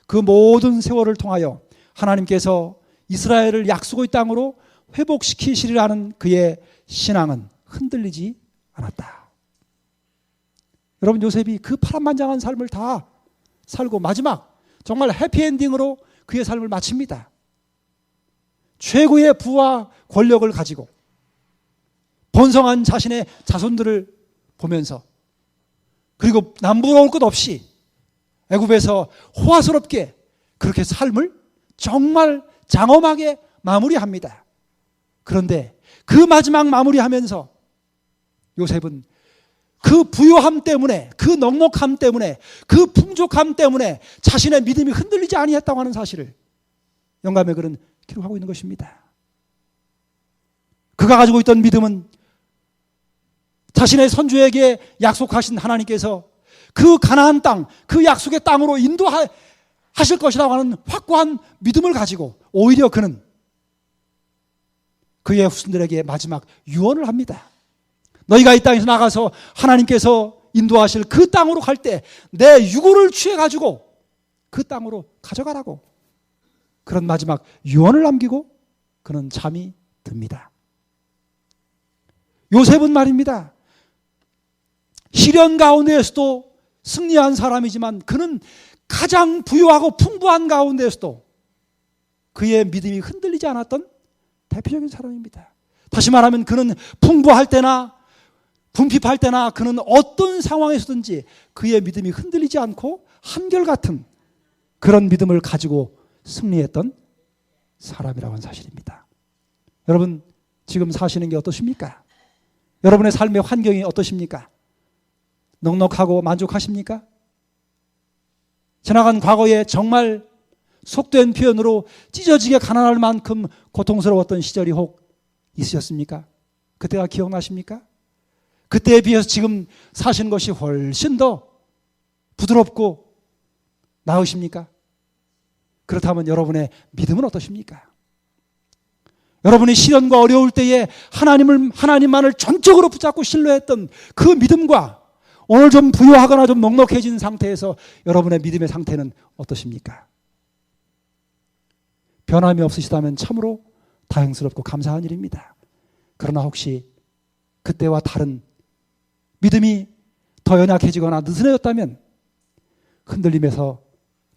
그 모든 세월을 통하여 하나님께서 이스라엘을 약속의 땅으로 회복시키시리라는 그의 신앙은 흔들리지 않았다. 여러분, 요셉이 그 파란만장한 삶을 다 살고 마지막 정말 해피엔딩으로 그의 삶을 마칩니다. 최고의 부와 권력을 가지고 번성한 자신의 자손들을 보면서, 그리고 남부러울 것 없이 애굽에서 호화스럽게 그렇게 삶을 정말 장엄하게 마무리합니다. 그런데 그 마지막 마무리하면서 요셉은 그 부유함 때문에, 그 넉넉함 때문에, 그 풍족함 때문에 자신의 믿음이 흔들리지 아니했다고 하는 사실을 영감의 글은 기록하고 있는 것입니다. 그가 가지고 있던 믿음은 자신의 선조에게 약속하신 하나님께서 그 가나안 땅, 그 약속의 땅으로 인도하실 것이라고 하는 확고한 믿음을 가지고 오히려 그는 그의 후손들에게 마지막 유언을 합니다. 너희가 이 땅에서 나가서 하나님께서 인도하실 그 땅으로 갈 때 내 유고를 취해가지고 그 땅으로 가져가라고, 그런 마지막 유언을 남기고 그는 잠이 듭니다. 요셉은 말입니다, 시련 가운데에서도 승리한 사람이지만 그는 가장 부유하고 풍부한 가운데에서도 그의 믿음이 흔들리지 않았던 대표적인 사람입니다. 다시 말하면 그는 풍부할 때나 분핍할 때나 그는 어떤 상황에서든지 그의 믿음이 흔들리지 않고 한결같은 그런 믿음을 가지고 승리했던 사람이라고 하는 사실입니다. 여러분, 지금 사시는 게 어떠십니까? 여러분의 삶의 환경이 어떠십니까? 넉넉하고 만족하십니까? 지나간 과거에 정말 속된 표현으로 찢어지게 가난할 만큼 고통스러웠던 시절이 혹 있으셨습니까? 그때가 기억나십니까? 그때에 비해서 지금 사시는 것이 훨씬 더 부드럽고 나으십니까? 그렇다면 여러분의 믿음은 어떠십니까? 여러분이 시련과 어려울 때에 하나님만을 전적으로 붙잡고 신뢰했던 그 믿음과 오늘 좀 부유하거나 좀 넉넉해진 상태에서 여러분의 믿음의 상태는 어떠십니까? 변함이 없으시다면 참으로 다행스럽고 감사한 일입니다. 그러나 혹시 그때와 다른 믿음이 더 연약해지거나 느슨해졌다면 흔들림에서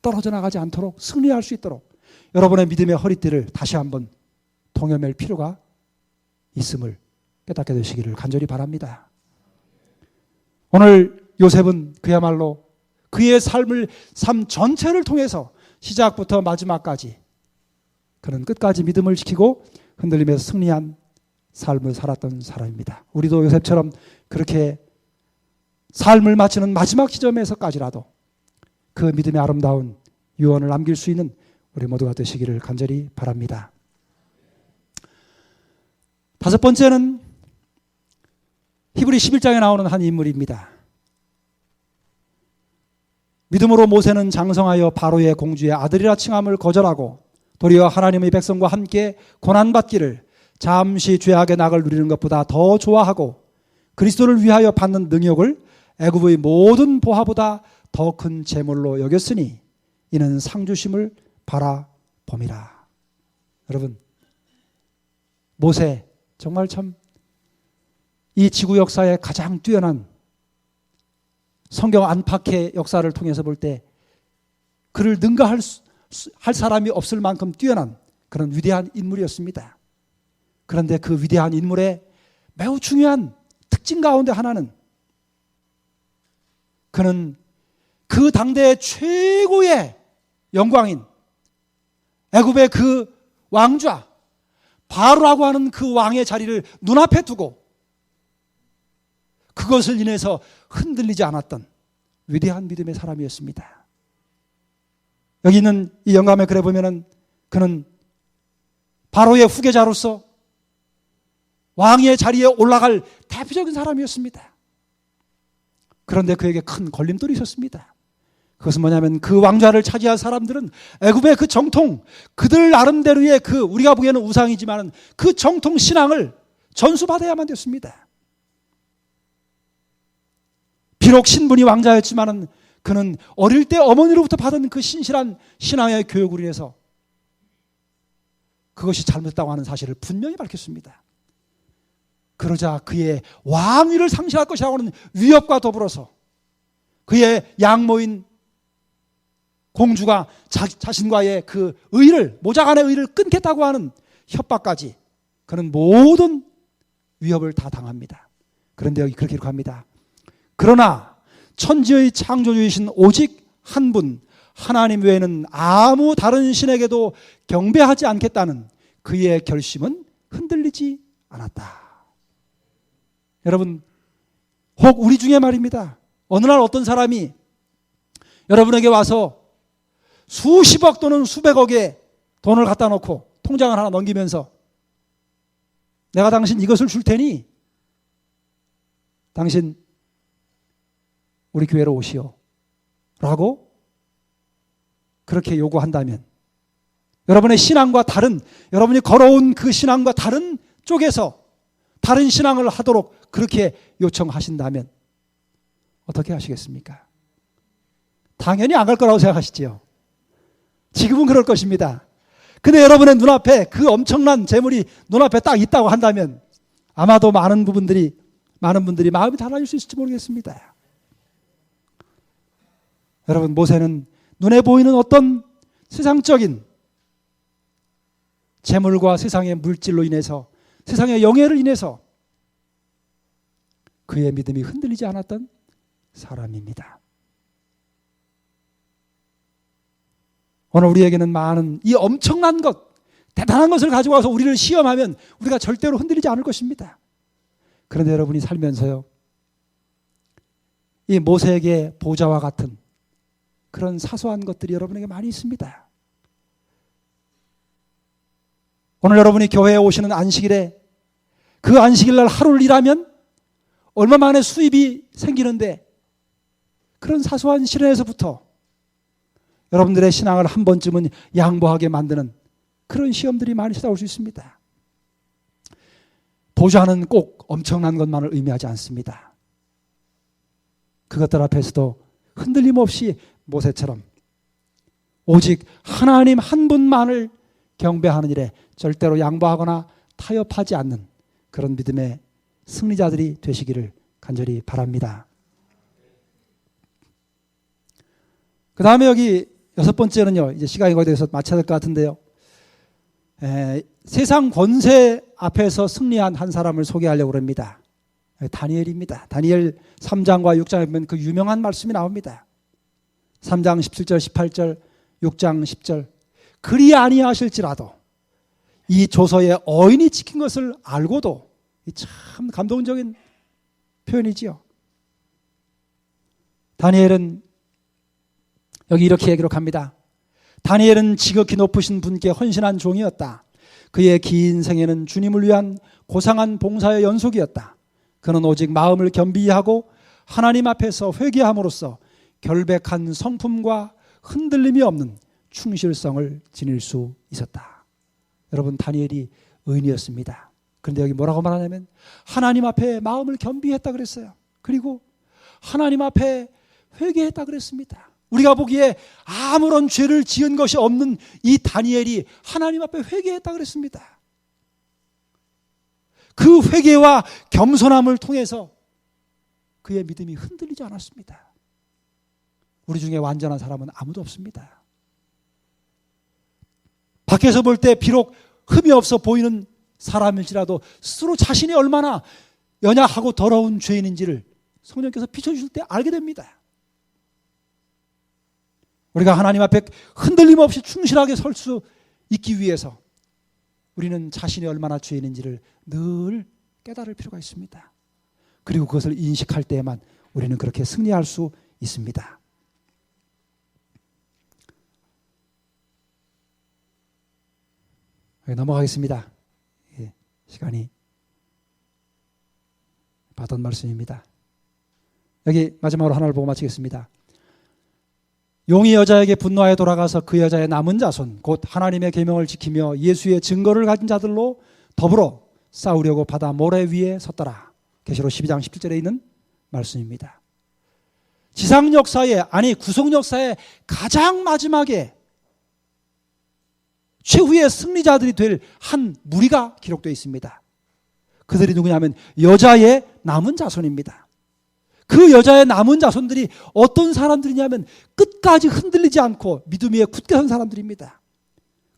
떨어져 나가지 않도록 승리할 수 있도록 여러분의 믿음의 허리띠를 다시 한번 동여맬 필요가 있음을 깨닫게 되시기를 간절히 바랍니다. 오늘 요셉은 그야말로 그의 삶 전체를 통해서 시작부터 마지막까지 그는 끝까지 믿음을 지키고 흔들림에서 승리한 삶을 살았던 사람입니다. 우리도 요셉처럼 그렇게 삶을 마치는 마지막 지점에서까지라도 그 믿음의 아름다운 유언을 남길 수 있는 우리 모두가 되시기를 간절히 바랍니다. 다섯 번째는 히브리 11장에 나오는 한 인물입니다. 믿음으로 모세는 장성하여 바로의 공주의 아들이라 칭함을 거절하고 도리어 하나님의 백성과 함께 고난받기를 잠시 죄악의 낙을 누리는 것보다 더 좋아하고 그리스도를 위하여 받는 능욕을 애굽의 모든 보화보다 더 큰 재물로 여겼으니 이는 상주심을 바라봄이라. 여러분, 모세 정말 참 이 지구 역사에 가장 뛰어난, 성경 안팎의 역사를 통해서 볼 때 그를 능가할 사람이 없을 만큼 뛰어난 그런 위대한 인물이었습니다. 그런데 그 위대한 인물의 매우 중요한 특징 가운데 하나는 그는 그 당대의 최고의 영광인 애굽의 그 왕좌 바로라고 하는 그 왕의 자리를 눈앞에 두고 그것을 인해서 흔들리지 않았던 위대한 믿음의 사람이었습니다. 여기 있는 이 영감의 글에 보면은 그는 바로의 후계자로서 왕의 자리에 올라갈 대표적인 사람이었습니다. 그런데 그에게 큰 걸림돌이 있었습니다. 그것은 뭐냐면 그 왕좌를 차지할 사람들은 애굽의 그 정통, 그들 나름대로의 그 우리가 보기에는 우상이지만 그 정통 신앙을 전수받아야만 됐습니다. 비록 신분이 왕자였지만 그는 어릴 때 어머니로부터 받은 그 신실한 신앙의 교육으로 인해서 그것이 잘못됐다고 하는 사실을 분명히 밝혔습니다. 그러자 그의 왕위를 상실할 것이라고 하는 위협과 더불어서 그의 양모인 공주가 자신과의 그 의를, 모자간의 의를 끊겠다고 하는 협박까지 그는 모든 위협을 다 당합니다. 그런데 여기 그렇게 기록합니다. 그러나 천지의 창조주이신 오직 한 분 하나님 외에는 아무 다른 신에게도 경배하지 않겠다는 그의 결심은 흔들리지 않았다. 여러분, 혹 우리 중에 말입니다. 어느 날 어떤 사람이 여러분에게 와서 수십억 또는 수백억의 돈을 갖다 놓고 통장을 하나 넘기면서 내가 당신 이것을 줄 테니 당신 우리 교회로 오시오 라고 그렇게 요구한다면 여러분의 신앙과 다른, 여러분이 걸어온 그 신앙과 다른 쪽에서 다른 신앙을 하도록 그렇게 요청하신다면 어떻게 하시겠습니까? 당연히 안 갈 거라고 생각하시지요. 지금은 그럴 것입니다. 근데 여러분의 눈앞에 그 엄청난 재물이 눈앞에 딱 있다고 한다면 아마도 많은 분들이 마음이 달라질 수 있을지 모르겠습니다. 여러분, 모세는 눈에 보이는 어떤 세상적인 재물과 세상의 물질로 인해서 세상의 영예를 인해서 그의 믿음이 흔들리지 않았던 사람입니다. 오늘 우리에게는 많은 이 엄청난 것, 대단한 것을 가지고 와서 우리를 시험하면 우리가 절대로 흔들리지 않을 것입니다. 그런데 여러분이 살면서요, 이 모세에게 보좌와 같은 그런 사소한 것들이 여러분에게 많이 있습니다. 오늘 여러분이 교회에 오시는 안식일에 그 안식일 날 하루를 일하면 얼마 만에 수입이 생기는데 그런 사소한 실현에서부터 여러분들의 신앙을 한 번쯤은 양보하게 만드는 그런 시험들이 많이 찾아올 수 있습니다. 보좌는 꼭 엄청난 것만을 의미하지 않습니다. 그것들 앞에서도 흔들림 없이 모세처럼 오직 하나님 한 분만을 경배하는 일에 절대로 양보하거나 타협하지 않는 그런 믿음의 승리자들이 되시기를 간절히 바랍니다. 그 다음에 여기 6번째는요, 이제 시간이 거의 돼서 마쳐야 될 것 같은데요. 세상 권세 앞에서 승리한 한 사람을 소개하려고 합니다. 다니엘입니다. 다니엘 3장과 6장에 보면 그 유명한 말씀이 나옵니다. 3장 17절, 18절, 6장 10절. 그리 아니하실지라도 이 조서의 어인이 찍힌 것을 알고도, 참 감동적인 표현이지요. 다니엘은 여기 이렇게 기록합니다. 다니엘은 지극히 높으신 분께 헌신한 종이었다. 그의 긴 생애는 주님을 위한 고상한 봉사의 연속이었다. 그는 오직 마음을 겸비히 하고 하나님 앞에서 회개함으로써 결백한 성품과 흔들림이 없는 충실성을 지닐 수 있었다. 여러분, 다니엘이 의인이었습니다. 그런데 여기 뭐라고 말하냐면 하나님 앞에 마음을 겸비했다 그랬어요. 그리고 하나님 앞에 회개했다 그랬습니다. 우리가 보기에 아무런 죄를 지은 것이 없는 이 다니엘이 하나님 앞에 회개했다 그랬습니다. 그 회개와 겸손함을 통해서 그의 믿음이 흔들리지 않았습니다. 우리 중에 완전한 사람은 아무도 없습니다. 밖에서 볼 때 비록 흠이 없어 보이는 사람일지라도 스스로 자신이 얼마나 연약하고 더러운 죄인인지를 성령께서 비춰주실 때 알게 됩니다. 우리가 하나님 앞에 흔들림 없이 충실하게 설 수 있기 위해서 우리는 자신이 얼마나 죄인인지를 늘 깨달을 필요가 있습니다. 그리고 그것을 인식할 때에만 우리는 그렇게 승리할 수 있습니다. 넘어가겠습니다. 시간이 받은 말씀입니다. 여기 마지막으로 하나를 보고 마치겠습니다. 용이 여자에게 분노하여 돌아가서 그 여자의 남은 자손 곧 하나님의 계명을 지키며 예수의 증거를 가진 자들로 더불어 싸우려고 바다 모래 위에 섰더라. 계시록 12장 17절에 있는 말씀입니다. 지상 역사에 구속 역사의 가장 마지막에 최후의 승리자들이 될 한 무리가 기록되어 있습니다. 그들이 누구냐면 여자의 남은 자손입니다. 그 여자의 남은 자손들이 어떤 사람들이냐면 끝까지 흔들리지 않고 믿음 위에 굳게 선 사람들입니다.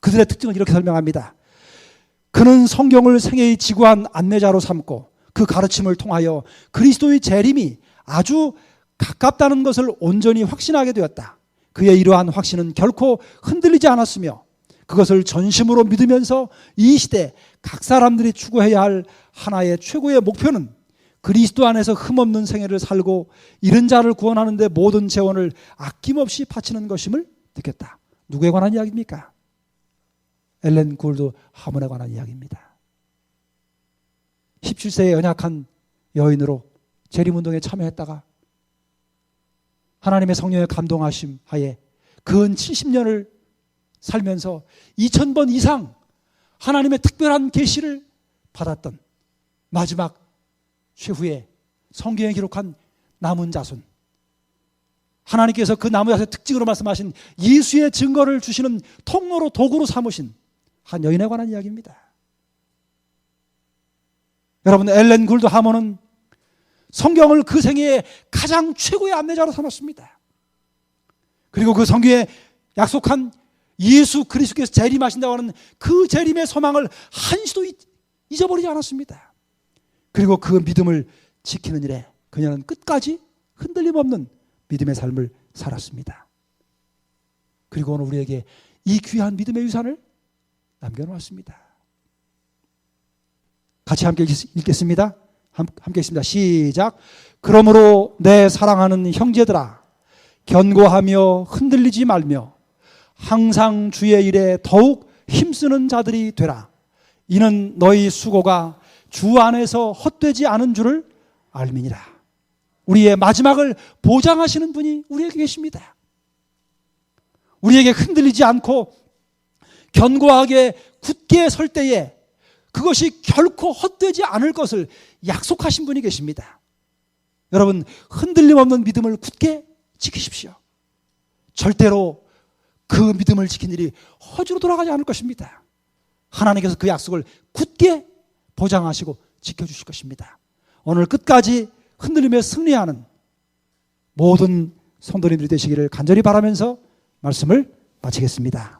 그들의 특징을 이렇게 설명합니다. 그는 성경을 생애의 지구한 안내자로 삼고 그 가르침을 통하여 그리스도의 재림이 아주 가깝다는 것을 온전히 확신하게 되었다. 그의 이러한 확신은 결코 흔들리지 않았으며 그것을 전심으로 믿으면서 이 시대 각 사람들이 추구해야 할 하나의 최고의 목표는 그리스도 안에서 흠없는 생애를 살고 잃은 자를 구원하는 데 모든 재원을 아낌없이 바치는 것임을 느꼈다. 누구에 관한 이야기입니까? 엘렌 굴드 하몬에 관한 이야기입니다. 17세의 연약한 여인으로 재림운동에 참여했다가 하나님의 성령의 감동하심 하에 근 70년을 살면서 2000번 이상 하나님의 특별한 계시를 받았던 마지막 최후에 성경에 기록한 남은 자손, 하나님께서 그 남은 자손의 특징으로 말씀하신 예수의 증거를 주시는 통로로 도구로 삼으신 한 여인에 관한 이야기입니다. 여러분, 엘렌 굴드 하몬은 성경을 그 생애의 가장 최고의 안내자로 삼았습니다. 그리고 그 성경에 약속한 예수 그리스도께서 재림하신다고 하는 그 재림의 소망을 한시도 잊어버리지 않았습니다. 그리고 그 믿음을 지키는 일에 그녀는 끝까지 흔들림 없는 믿음의 삶을 살았습니다. 그리고 오늘 우리에게 이 귀한 믿음의 유산을 남겨놓았습니다. 같이 함께 읽겠습니다. 함께 읽습니다. 시작. 그러므로 내 사랑하는 형제들아, 견고하며 흔들리지 말며 항상 주의 일에 더욱 힘쓰는 자들이 되라. 이는 너희 수고가 주 안에서 헛되지 않은 줄을 알미니라. 우리의 마지막을 보장하시는 분이 우리에게 계십니다. 우리에게 흔들리지 않고 견고하게 굳게 설 때에 그것이 결코 헛되지 않을 것을 약속하신 분이 계십니다. 여러분, 흔들림 없는 믿음을 굳게 지키십시오. 절대로 그 믿음을 지킨 일이 허주로 돌아가지 않을 것입니다. 하나님께서 그 약속을 굳게 보장하시고 지켜주실 것입니다. 오늘 끝까지 흔들림에 승리하는 모든 성도님들이 되시기를 간절히 바라면서 말씀을 마치겠습니다.